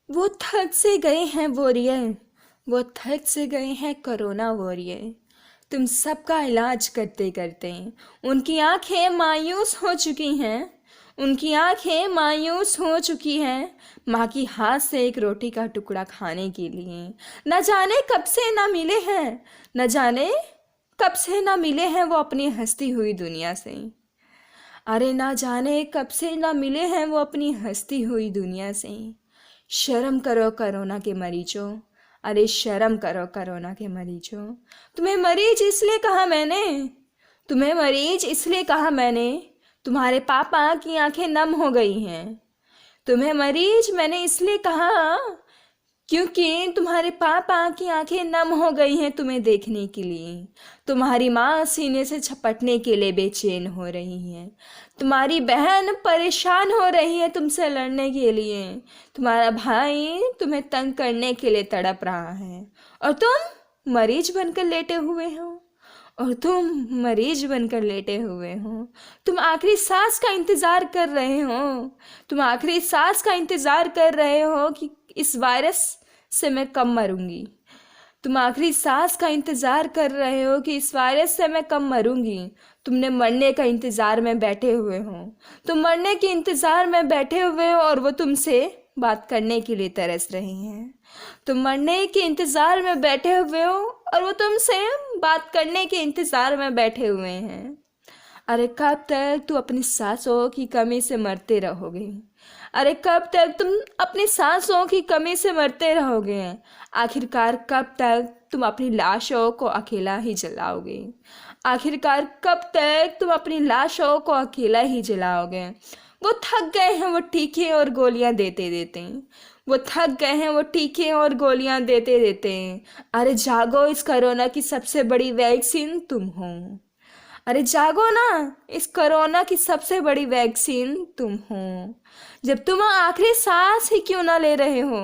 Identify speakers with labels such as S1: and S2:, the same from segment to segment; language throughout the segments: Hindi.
S1: वो थक से गए हैं वॉरियर, वो थक से गए हैं कोरोना वॉरियर। तुम सबका इलाज करते करते उनकी आंखें मायूस हो चुकी हैं, उनकी आंखें मायूस हो चुकी हैं माँ की हाथ से एक रोटी का टुकड़ा खाने के लिए। न जाने कब से ना मिले हैं, न जाने कब से ना मिले हैं वो अपनी हंसती हुई दुनिया से। अरे ना जाने कब से ना मिले हैं वो अपनी हंसती हुई दुनिया से। शर्म करो कोरोना के मरीजों, अरे शर्म करो कोरोना के मरीजों। तुम्हें मरीज इसलिए कहा मैंने, तुम्हें मरीज इसलिए कहा मैंने, तुम्हारे पापा की आंखें नम हो गई हैं। तुम्हें मरीज मैंने इसलिए कहा क्योंकि तुम्हारे पापा की आंखें नम हो गई हैं तुम्हें देखने के लिए। तुम्हारी माँ सीने से झपटने के लिए बेचैन हो रही है, तुम्हारी बहन परेशान हो रही है तुमसे लड़ने के लिए, तुम्हारा भाई तुम्हें तंग करने के लिए तड़प रहा है, और तुम मरीज बनकर लेटे हुए हो, और तुम मरीज बनकर लेटे हुए हो। तुम आखिरी सांस का इंतज़ार कर रहे हो, तुम आखिरी सांस का इंतज़ार कर रहे हो कि इस वायरस से मैं कब मरूंगी। तुम आखिरी सांस का इंतज़ार कर रहे हो कि इस वायरस से मैं कब मरूंगी। तुमने मरने का इंतज़ार में बैठे हुए हो, तुम मरने के इंतज़ार में बैठे हुए हो और वो तुमसे बात करने के लिए तरस रहे हैं। तुम मरने के इंतज़ार में बैठे हुए हो और वो तुमसे बात करने के इंतज़ार में बैठे हुए हैं। अरे कब तक तू अपनी सांसों की कमी से मरते रहोगे, अरे कब तक तुम अपनी सांसों की कमी से मरते रहोगे। आखिरकार कब तक तुम अपनी लाशों को अकेला ही जलाओगे, आखिरकार कब तक तुम अपनी लाशों को अकेला ही जलाओगे। वो थक गए हैं वो टीके और गोलियां देते देते, वो थक गए हैं वो टीके और गोलियां देते देते। अरे जागो, इस कोरोना की सबसे बड़ी वैक्सीन तुम हो। अरे जागो ना, इस कोरोना की सबसे बड़ी वैक्सीन तुम हो। जब तुम आखिरी सांस ही क्यों ना ले रहे हो,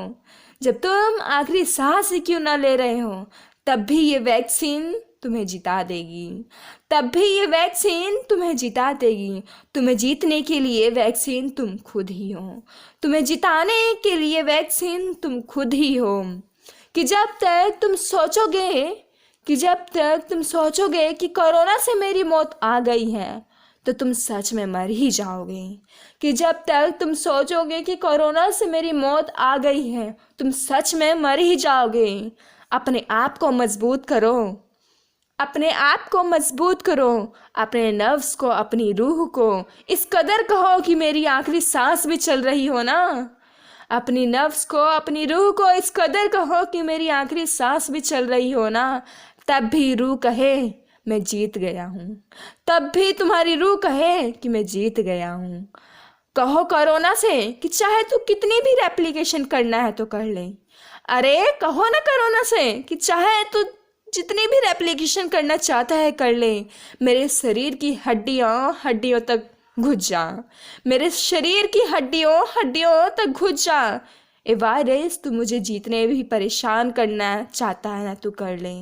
S1: जब तुम आखिरी सांस ही क्यों ना ले रहे हो, तब भी ये वैक्सीन तुम्हें जिता देगी, तब भी ये वैक्सीन तुम्हें जिता देगी। तुम्हें जीतने के लिए वैक्सीन तुम खुद ही हो, तुम्हें जिताने के लिए वैक्सीन तुम खुद ही हो। कि जब तक तुम सोचोगे, कि जब तक तुम सोचोगे कि कोरोना से मेरी मौत आ गई है, तो तुम सच में मर ही जाओगे। कि जब तक तुम सोचोगे कि कोरोना से मेरी मौत आ गई है, तुम सच में मर ही जाओगे। अपने आप को मजबूत करो, अपने आप को मजबूत करो, अपने नफ्स को, अपनी रूह को इस कदर कहो कि मेरी आखिरी सांस भी चल रही हो ना। अपनी नफ्स को, अपनी रूह को इस कदर कहो कि मेरी आखिरी सांस भी चल रही हो ना। तब भी रूह कहे मैं जीत गया हूँ, तब भी तुम्हारी रूह कहे कि मैं जीत गया हूँ। कहो कोरोना से कि चाहे तू कितनी भी रेप्लिकेशन करना है तो कर ले। अरे कहो ना कोरोना से कि चाहे तू जितनी भी रेप्लिकेशन करना चाहता है कर ले। मेरे शरीर की हड्डियों हड्डियों तक घुस जा, मेरे शरीर की हड्डियों हड्डियों तक घुस जा। ए वायरस, तू मुझे जितने भी परेशान करना चाहता है ना तू कर ले।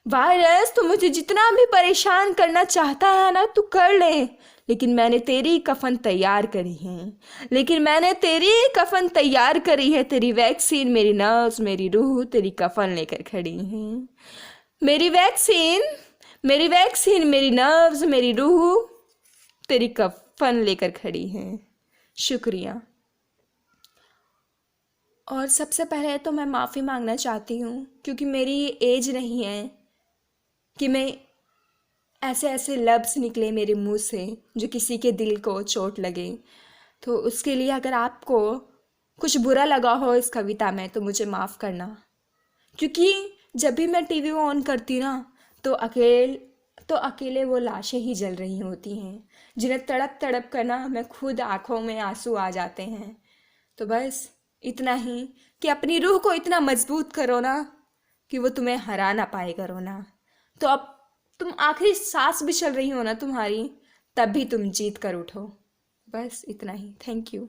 S1: वायरस, तू मुझे जितना भी परेशान करना चाहता है ना तू कर ले, लेकिन मैंने तेरी कफन तैयार करी है, लेकिन मैंने तेरी कफन तैयार करी है। तेरी वैक्सीन, मेरी नर्व्स, मेरी रूह तेरी कफन लेकर खड़ी है। मेरी वैक्सीन, मेरी वैक्सीन, मेरी नर्व्स, मेरी रूह तेरी कफन लेकर खड़ी है। शुक्रिया। और सबसे पहले तो मैं माफ़ी मांगना चाहती हूँ, क्योंकि मेरी ये एज नहीं है कि मैं ऐसे ऐसे लफ्ज़ निकले मेरे मुंह से जो किसी के दिल को चोट लगे। तो उसके लिए अगर आपको कुछ बुरा लगा हो इस कविता में तो मुझे माफ़ करना, क्योंकि जब भी मैं टीवी ऑन करती ना तो अकेले वो लाशें ही जल रही होती हैं, जिन्हें तड़प तड़प कर ना मैं खुद आंखों में आंसू आ जाते हैं। तो बस इतना ही कि अपनी रूह को इतना मजबूत करो ना कि वो तुम्हें हरा ना पाए कोरोना। तो अब तुम आखिरी सांस भी चल रही हो ना तुम्हारी, तब भी तुम जीत कर उठो। बस इतना ही। Thank you.